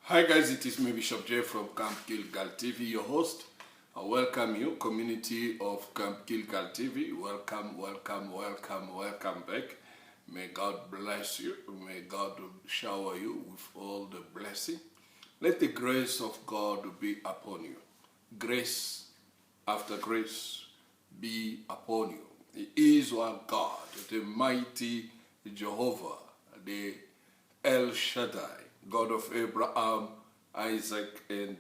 Hi guys, it is me Bishop J from Camp Gilgal TV, your host. I welcome you, community of Camp Gilgal TV. Welcome back. May God bless you. May God shower you with all the blessing. Let the grace of God be upon you. Grace after grace be upon you. He is our God, the mighty Jehovah, the El Shaddai, God of Abraham, Isaac, and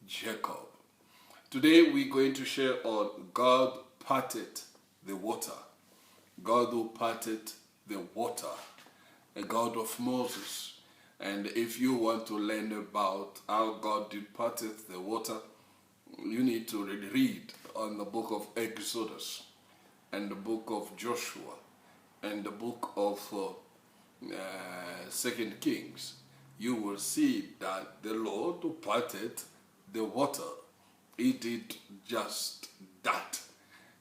Jacob. Today we're going to share on God parted the water. God who parted the water, a God of Moses. And if you want to learn about how God did parted the water, you need to read on the book of Exodus and the book of Joshua and the book of Second Kings. You will see that the Lord who parted the water, he did just that.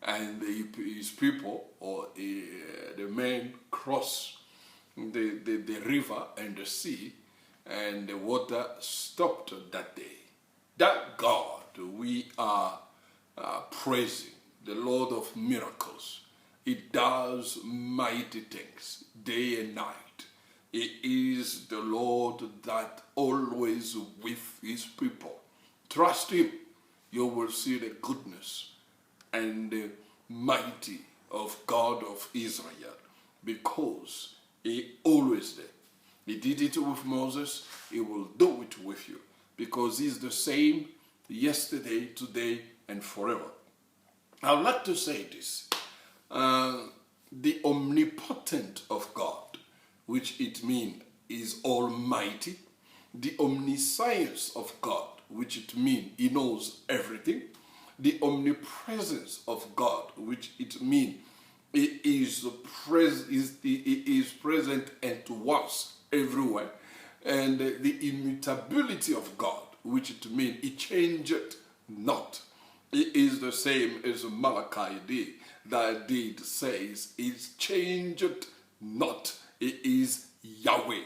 And his people, or the men, crossed the river and the sea, and the water stopped that day. That God we are praising, the Lord of miracles. He does mighty things day and night. He is the Lord that always with his people. Trust him. You will see the goodness and the mighty of God of Israel, because he always did. He did it with Moses. He will do it with you, because he's the same yesterday, today, and forever. I would like to say this. The omnipotent of God, which it means is almighty. The omniscience of God, which it means he knows everything. The omnipresence of God, which it means he is present and to us everywhere. And the immutability of God, which it means he changed not. He is the same as Malachi did. That did says he changed not. He is Yahweh.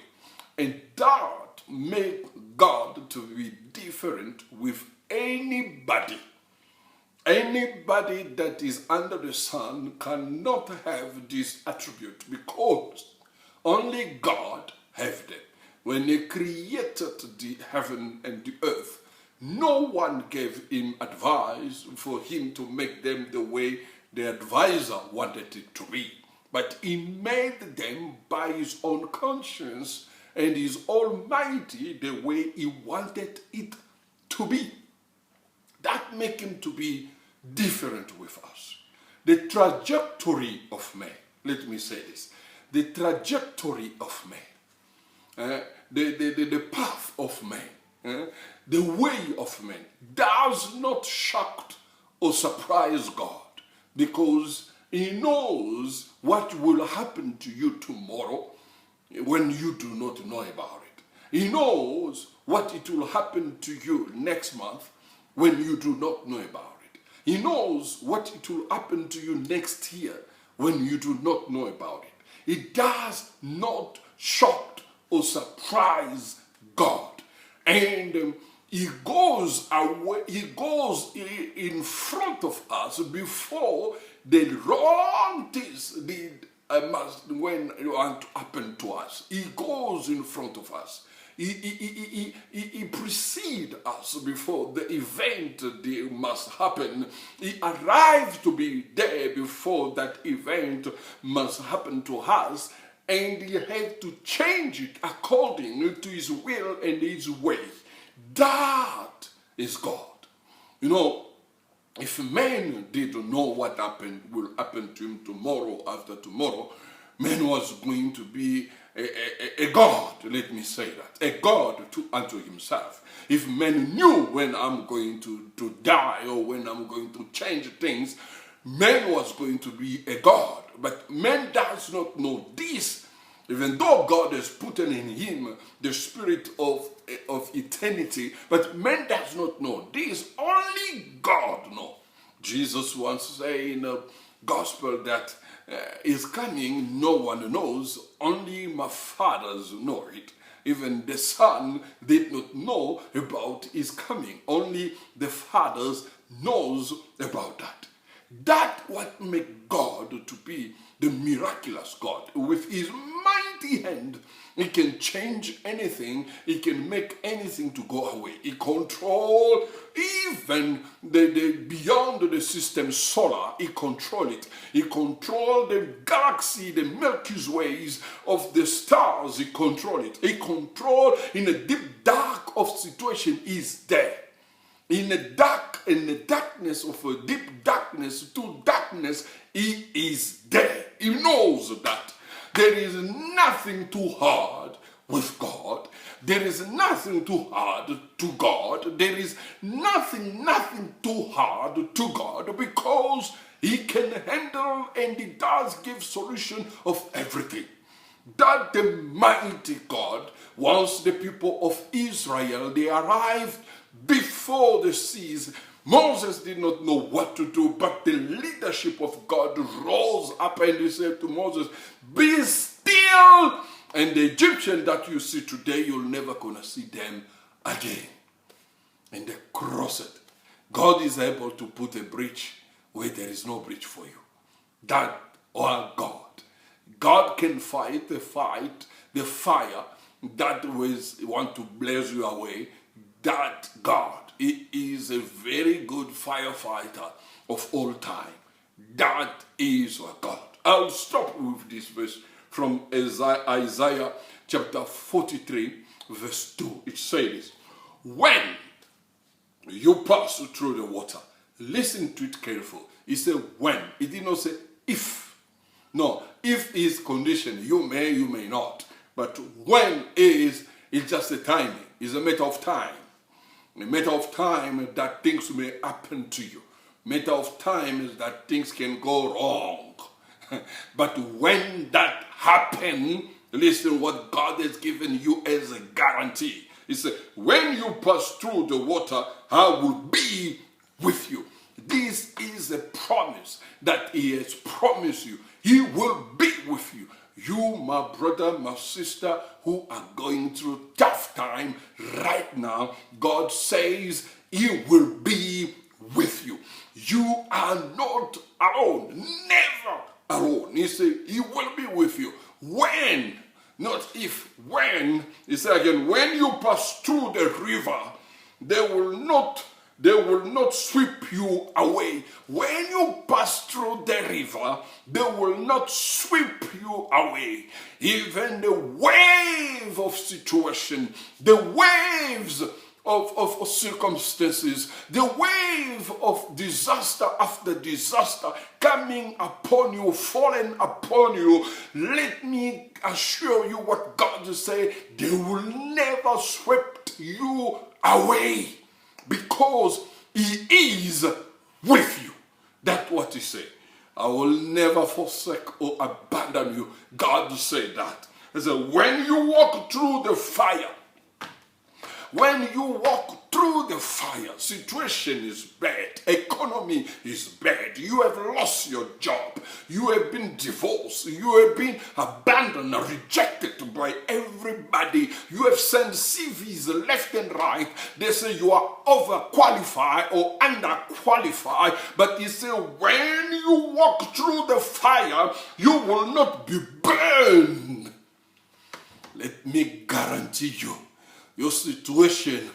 And that makes God to be different with anybody. Anybody that is under the sun cannot have this attribute, because only God has them. When he created the heaven and the earth, no one gave him advice for him to make them the way the advisor wanted it to be. But he made them by his own conscience and his almighty the way he wanted it to be. That makes him to be different with us. The trajectory of man, let me say this, the trajectory of man, the path of man, the way of man does not shock or surprise God, because he knows what will happen to you tomorrow when you do not know about it. He knows what it will happen to you next month when you do not know about it. He knows what it will happen to you next year when you do not know about it. It does not shock or surprise God. And he goes away, he goes in front of us before the wrong things did when it want to happen to us. He goes in front of us. He precedes us before the event that must happen. He arrived to be there before that event must happen to us, and he had to change it according to his will and his way. That is God. You know, if man didn't know what will happen to him tomorrow after tomorrow, man was going to be a God, let me say that, a God unto himself. If man knew when I'm going to die or when I'm going to change things, man was going to be a God. But man does not know this, even though God has put in him the spirit of eternity, but man does not know this. Only God knows. Jesus once said in the gospel that is coming, no one knows, only my fathers know it. Even the Son did not know about his coming. Only the Father knows about that. That what make God to be the miraculous God. With his mighty hand, he can change anything. He can make anything to go away. He control even the beyond the system solar. He control it. He control the galaxy, the Milky Ways of the stars. He control it. He control in a deep dark of situation. Is there. In the darkness of a deep darkness to darkness, he is there. He knows that. There is nothing too hard with God. There is nothing too hard to God. There is nothing too hard to God, because he can handle and he does give solution of everything. That the mighty God, once the people of Israel, they arrived before the seas, Moses did not know what to do, but the leadership of God rose up and he said to Moses, be still, and the Egyptian that you see today, you're never gonna see them again. And they crossed it. God is able to put a bridge where there is no bridge for you. That our God. God can fight the fire that was want to blaze you away. That God, he is a very good firefighter of all time. That is our God. I'll stop with this verse from Isaiah chapter 43, verse 2. It says, when you pass through the water, listen to it carefully. He said when. He did not say if. No, if is condition, you may not. But when is just a timing. It's a matter of time. A matter of time that things may happen to you. Matter of time is that things can go wrong. But when that happens, listen what God has given you as a guarantee. He said, when you pass through the water, I will be with you. This is a promise that he has promised you. He will be with you. You, my brother, my sister, who are going through tough time right now, God says he will be with you. You are not alone, never alone. He said he will be with you. When, not if, when, he said again, when you pass through the river, they will not sweep you away. When you pass through the river, they will not sweep you away. Even the wave of situation, the waves of circumstances, the wave of disaster after disaster coming upon you, falling upon you, let me assure you what God is saying, they will never sweep you away. Because he is with you. That's what he said. I will never forsake or abandon you. God said that. He said, when you walk through the fire, when you walk through the fire, situation is bad, economy is bad, you have lost your job, you have been divorced, you have been abandoned or rejected by everybody, you have sent CVs left and right, they say you are overqualified or underqualified, but he said when you walk through the fire, you will not be burned. Let me guarantee you, your situation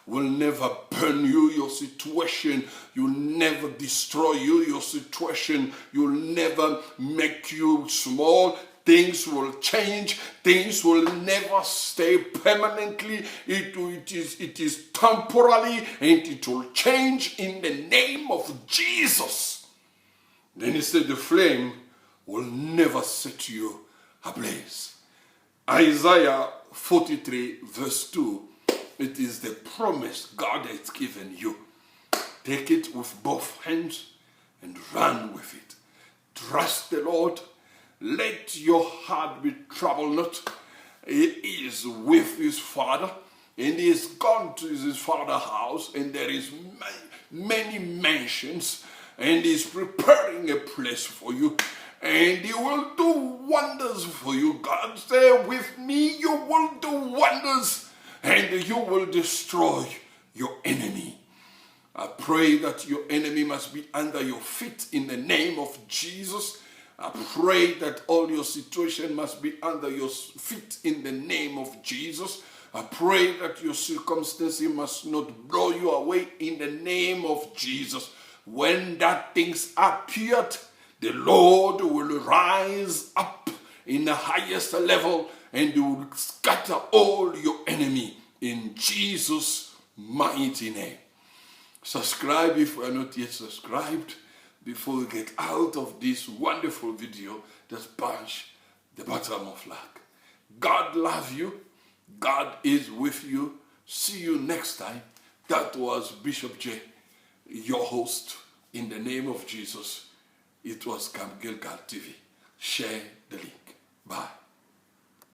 will never burn you. Your situation will never destroy you. Your situation will never make you small. Things will change. Things will never stay permanently. It is temporary, and it will change in the name of Jesus. Then he said the flame will never set you ablaze. Isaiah 43 verse 2, it is the promise God has given you. Take it with both hands and run with it. Trust the Lord. Let your heart be troubled not. He is with his father, and he is gone to his father's house, and there is many mansions, and he is preparing a place for you. and he will do wonders for you. God said, with me you will do wonders, and you will destroy your enemy. I pray that your enemy must be under your feet in the name of Jesus. I pray that all your situation must be under your feet in the name of Jesus. I pray that your circumstances must not blow you away in the name of Jesus. When that things appeared, the Lord will rise up in the highest level and you will scatter all your enemy in Jesus' mighty name. Subscribe if you are not yet subscribed before we get out of this wonderful video that's punch the bottom of luck. God loves you. God is with you. See you next time. That was Bishop J, your host. In the name of Jesus, it was Camp Gilgal TV. Share the link. Bye.